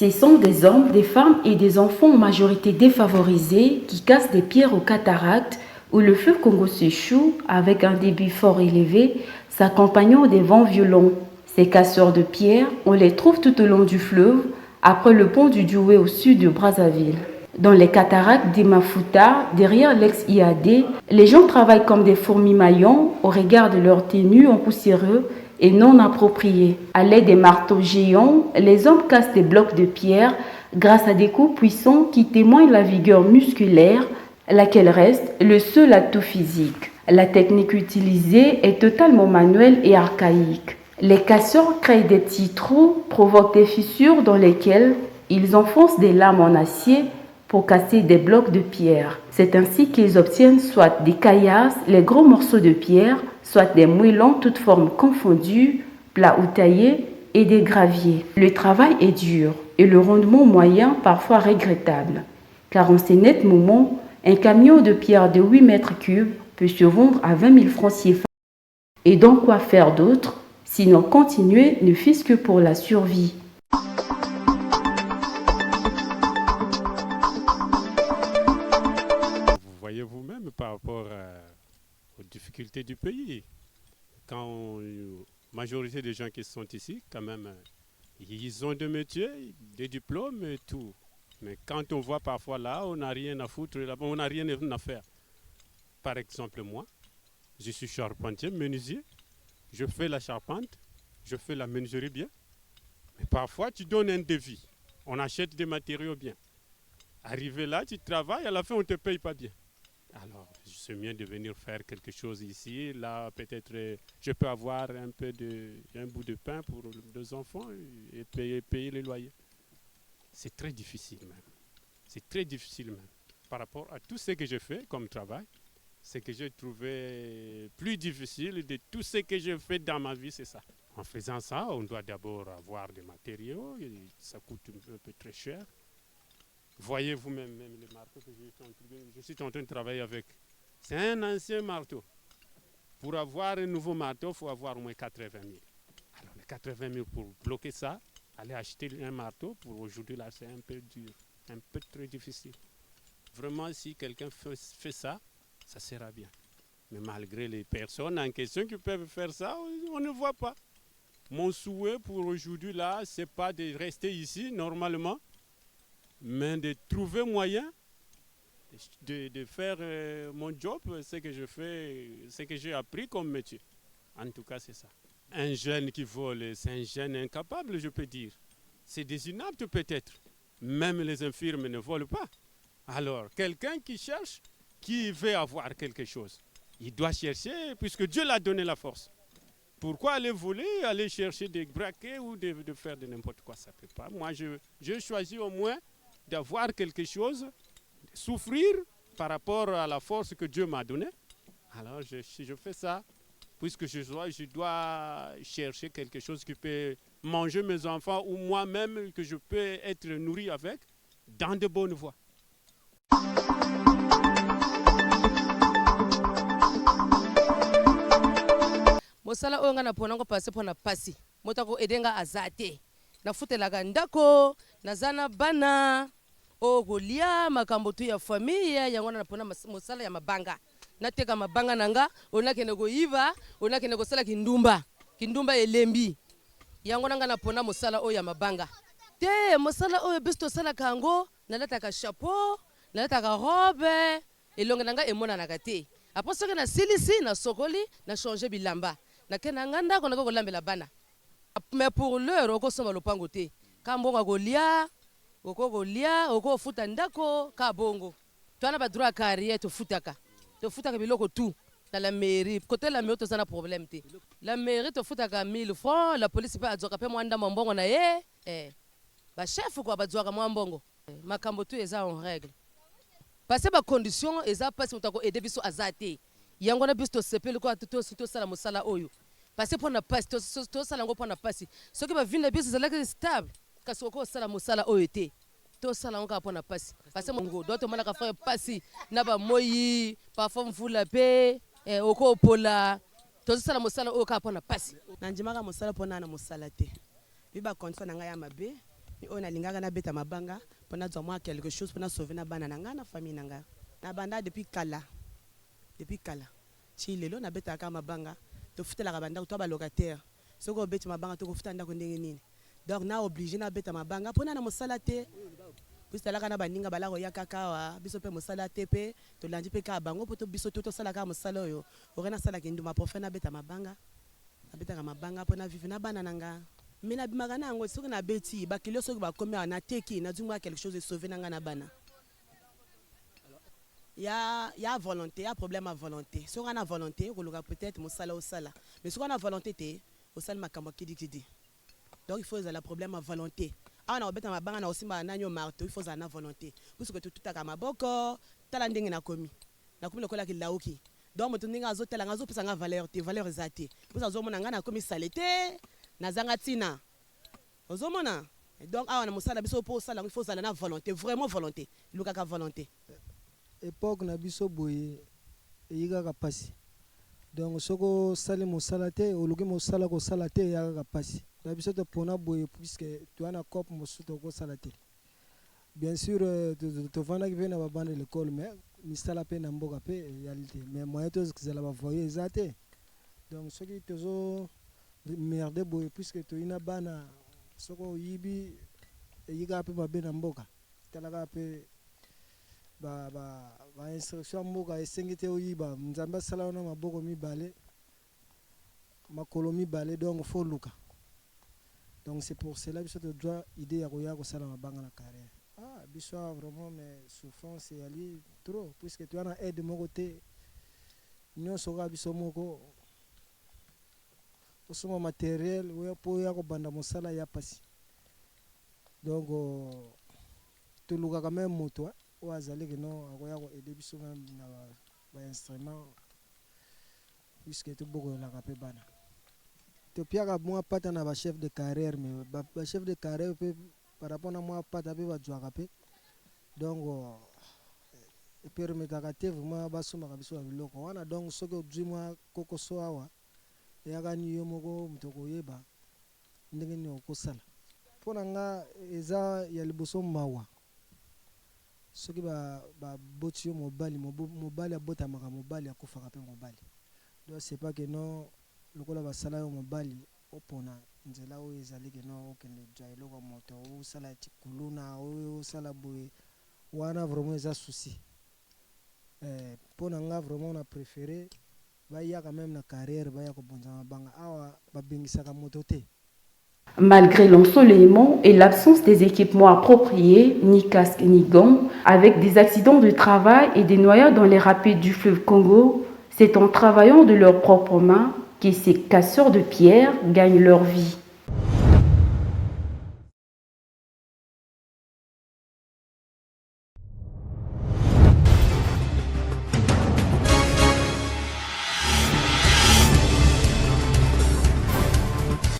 Ce sont des hommes, des femmes et des enfants en majorité défavorisés qui cassent des pierres aux cataractes où le fleuve Congo s'échoue avec un débit fort élevé, s'accompagnant des vents violents. Ces casseurs de pierres, on les trouve tout au long du fleuve, après le pont du Doué au sud de Brazzaville. Dans les cataractes d'Imafuta, derrière l'ex-IAD, les gens travaillent comme des fourmis maillons au regard de leur tenue en poussiéreux et non appropriée. À l'aide des marteaux géants, les hommes cassent des blocs de pierre grâce à des coups puissants qui témoignent la vigueur musculaire, laquelle reste le seul atout physique. La technique utilisée est totalement manuelle et archaïque. Les casseurs créent des petits trous, provoquent des fissures dans lesquelles ils enfoncent des lames en acier pour casser des blocs de pierre. C'est ainsi qu'ils obtiennent soit des caillasses, les gros morceaux de pierre, soit des moellons toutes formes confondues, plats ou taillés, et des graviers. Le travail est dur et le rendement moyen parfois regrettable, car en ces nets moments, un camion de pierre de 8 mètres cubes peut se vendre à 20 000 francs CFA. Et donc quoi faire d'autre, sinon continuer ne fût-ce que pour la survie. Vous voyez vous-même par rapport aux difficultés du pays. Quand la majorité des gens qui sont ici, quand même, ils ont des métiers, des diplômes et tout. Mais quand on voit parfois là, on n'a rien à foutre, là-bas, on n'a rien à faire. Par exemple, moi, je suis charpentier, menuisier, je fais la charpente, je fais la menuiserie bien. Mais parfois, tu donnes un devis, on achète des matériaux bien. Arrivé là, tu travailles, à la fin, on ne te paye pas bien. Alors, c'est mieux de venir faire quelque chose ici. Là, peut-être, je peux avoir un bout de pain pour les enfants et payer les loyers. C'est très difficile même. C'est très difficile même. Par rapport à tout ce que j'ai fait comme travail, ce que j'ai trouvé plus difficile de tout ce que j'ai fait dans ma vie, c'est ça. En faisant ça, on doit d'abord avoir des matériaux, et ça coûte un peu très cher. Voyez vous-même même les marteaux que je suis en train de travailler avec. C'est un ancien marteau. Pour avoir un nouveau marteau, il faut avoir au moins 80 000. Alors les 80 000 pour bloquer ça, aller acheter un marteau, pour aujourd'hui là, c'est un peu dur, un peu très difficile. Vraiment, si quelqu'un fait ça, ça sera bien. Mais malgré les personnes en question qui peuvent faire ça, on ne voit pas. Mon souhait pour aujourd'hui là, c'est pas de rester ici normalement, mais de trouver moyen de faire mon job, ce que je fais, ce que j'ai appris comme métier. En tout cas, c'est ça. Un jeune qui vole, c'est un jeune incapable, je peux dire. C'est des inaptes peut-être. Même les infirmes ne volent pas. Alors, quelqu'un qui cherche, qui veut avoir quelque chose, il doit chercher puisque Dieu l'a donné la force. Pourquoi aller voler, aller chercher des braquets ou de faire de n'importe quoi? Ça ne peut pas. Moi, je choisis au moins d'avoir quelque chose, de souffrir par rapport à la force que Dieu m'a donnée. Alors, je fais ça, puisque je dois chercher quelque chose qui peut manger mes enfants ou moi-même, que je peux être nourri avec, dans de bonnes voies. mosala oyo nga na pona ngo pase pona pasi moto ako edenga aza te nafutelaka ndako naza na bana oyo kolia makambo tu ya famille yango na pona mosala ya mabanga nateka mabanga na nga onakende koyiba onakende kosala kindumba elembi yango na nga na pona mosala oyo ya mabanga te mosala oyo biso tosalaka yango nalataka chapeau nalataka robe elonge na nga emonanaka te apres soki nasilisi nasokoli na change bilamba nakenda nga ndako nako kolambela bana mais pour l'heure okosomba lopango te ka mbongo akolia okofuta ndako ka bongo twana badroit ya carrière tofutaka biloko tu na la mairie côté la mairie toza na problème te la mairie tofutaka 1000 francs la police mpe azwaka mpe mwa ndambo mbongo na ye bachef kwa bazwaka mwa mbongo makambo tu eza en règle parce bacondition eza mpasi moto akoede biso aza te yango na biso tosepeli kwa tosala mosala oyo parce mpona mpasi tosala yango mpona mpasi soki bavine na biso ezalaki stable kasi okosala mosala oyo te tosala yango kaka mpona mpasi parce mongo do tomonaka frère mpasi na bamoyi parfois mvula mpe okopola tozosala mosala oyo kaka mpona mpasi nandimaka mosala mpona na mosala te mpe bacondition na ngai ya mabe On a linga na beta mabanga pona zomwa quelque chose pona sauver na bana nanga na famille nanga na banda depuis kala chi lelo na beta ka mabanga to futela ka banda to ba locataire soko beta mabanga to ko futa ndako ndenge nini donc na obligé na beta mabanga pona na mosala te puisque la kana baninga bala ko yakakawa biso pe mosala te pe to landi pe ka bango poto biso to sala ka mosala yo orena sala ke nduma profena beta mabanga na beta ka mabanga pona vivre na bana nanga. Mais na bimagana yango soki na beti bakilio soki bakomi na teki na dungwa quelque chose de sauver nanga na bana. Ya volonté, ya problème à volonté. Soki on a volonté, on peut-être mosala au sala. Mais soki on a volonté te, au sala makambo kidi. Donc il faut avoir problème à volonté. Ah on a obeta mabanga na osimba na nyo marteau, il faut avoir volonté. Puisque tout aka maboko, tala ndenge na komi. Na komi lokola ki laoki. Donc moto ndenge azotela ngazo pesa nga valeur te, valeur ezate. Pour ça zo mona nga na komi saleté. Nazanga tina ozomona donc awa na mosala biso po sala il faut sala na volonté vraiment volonté lukaka volonté époque na biso boye eyikaka pasi donc soko sali mosala te oluki mosala ko sala te eyaka pasi na biso to pona boye puisque tu as na cop mosuto ko sala te bien sûr to vanda ki na babande l'école mais misala pe na mboka pe réalité mais moyen to zala ba voyer ezate donc soki tozo merde boy puisque to ina bana soko yibi yiga pe babe na mboka talaka pe ba instruction mboka esengite oyiba nzamba sala na maboko mibale makolo mibale donc faut luka donc c'est pour cela biso to doit idée ya koya ko sala mabanga na carrière biso vraiment mais souffrance et ali trop puisque tu as aide mon côté nyonso ga biso moko osoma matériel oya po ya ko banda mosala ya pasi donc to luka quand même moto o azali que non akoya ko aider biso même na ba instrument puisque to boko la ka pe bana to piaka moi pata na ba chef de carrière mais ba chef de carrière pe par rapport à moi pata pe ba jwa pe donc permettre ka te vraiment ba soma ka biso ba biloko wana donc soko dwi moi koko so awa yagani yomoko mutoko yeba ndenge ni okosala pona nga eza ya liboso mawa soki ba boti yo mobali abota maka mobali akufaka pe mobali donc c'est pas que non lokola basala yo mobali opona nzela o ezali que non okende jwa eloko moto o sala tikuluna o sala boye wana vraiment eza souci pona nga vraiment on a préféré quand même la carrière Malgré l'ensoleillement et l'absence des équipements appropriés, ni casque ni gants, avec des accidents de travail et des noyades dans les rapides du fleuve Congo, c'est en travaillant de leurs propres mains que ces casseurs de pierre gagnent leur vie.